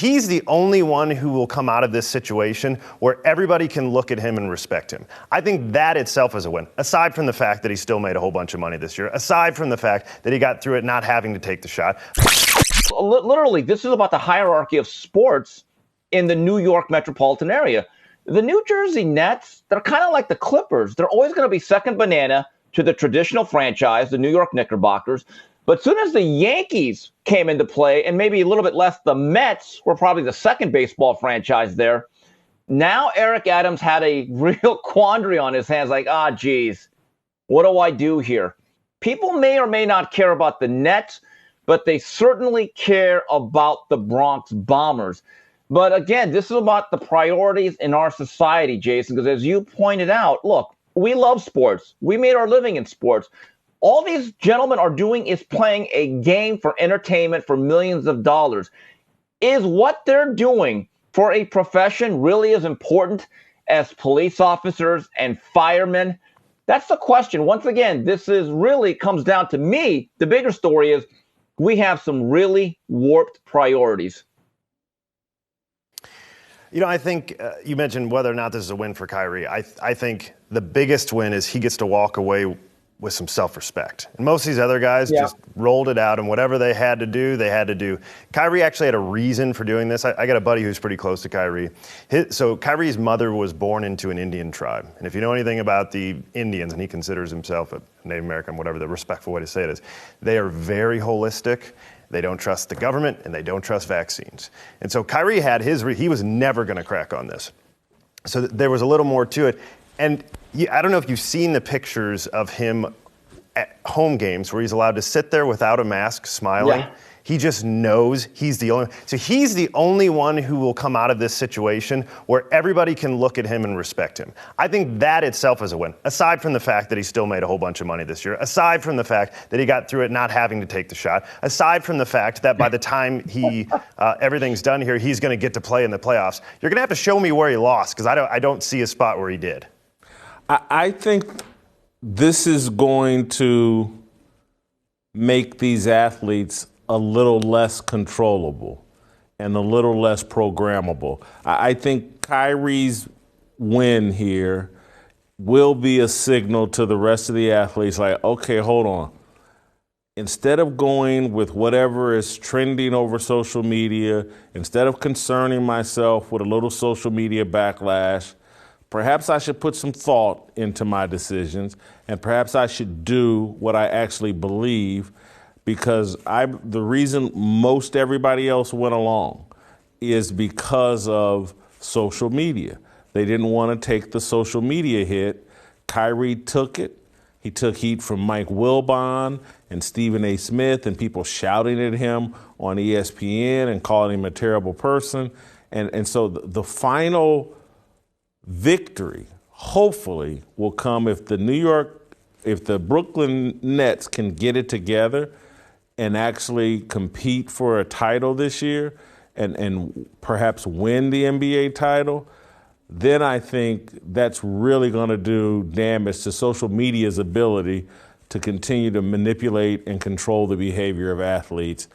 he's the only one who will come out of this situation where everybody can look at him and respect him. I think that itself is a win, aside from the fact that he still made a whole bunch of money this year, aside from the fact that he got through it not having to take the shot. Literally, this is about the hierarchy of sports in the New York metropolitan area. The New Jersey Nets, they're kind of like the Clippers. They're always going to be second banana to the traditional franchise, the New York Knickerbockers. But as soon as the Yankees came into play, and maybe a little bit less, the Mets were probably the second baseball franchise there. Now Eric Adams had a real quandary on his hands, like, geez, what do I do here? People may or may not care about the Nets, but they certainly care about the Bronx Bombers. But again, this is about the priorities in our society, Jason, because as you pointed out, look, we love sports. We made our living in sports. All these gentlemen are doing is playing a game for entertainment for millions of dollars. Is what they're doing for a profession really as important as police officers and firemen? That's the question. Once again, this is really comes down to me. The bigger story is we have some really warped priorities. You know, I think you mentioned whether or not this is a win for Kyrie. I think the biggest win is he gets to walk away with some self-respect. And most of these other guys just rolled it out, and whatever they had to do, they had to do. Kyrie actually had a reason for doing this. I got a buddy who's pretty close to Kyrie. So Kyrie's mother was born into an Indian tribe. And if you know anything about the Indians, and he considers himself a Native American, whatever the respectful way to say it is, they are very holistic. They don't trust the government, and they don't trust vaccines. And so Kyrie had he was never going to crack on this. So there was a little more to it. And I don't know if you've seen the pictures of him at home games where he's allowed to sit there without a mask, smiling. Yeah. He just knows he's the only one who will come out of this situation where everybody can look at him and respect him. I think that itself is a win, aside from the fact that he still made a whole bunch of money this year, aside from the fact that he got through it not having to take the shot, aside from the fact that by the time everything's done here, he's going to get to play in the playoffs. You're going to have to show me where he lost, because I don't see a spot where he did. I think this is going to make these athletes a little less controllable and a little less programmable. I think Kyrie's win here will be a signal to the rest of the athletes like, okay, hold on. Instead of going with whatever is trending over social media, instead of concerning myself with a little social media backlash, perhaps I should put some thought into my decisions, and perhaps I should do what I actually believe, because the reason most everybody else went along is because of social media. They didn't want to take the social media hit. Kyrie took it. He took heat from Mike Wilbon and Stephen A. Smith and people shouting at him on ESPN and calling him a terrible person. And so the final victory, hopefully, will come if the Brooklyn Nets can get it together and actually compete for a title this year and perhaps win the NBA title. Then I think that's really going to do damage to social media's ability to continue to manipulate and control the behavior of athletes.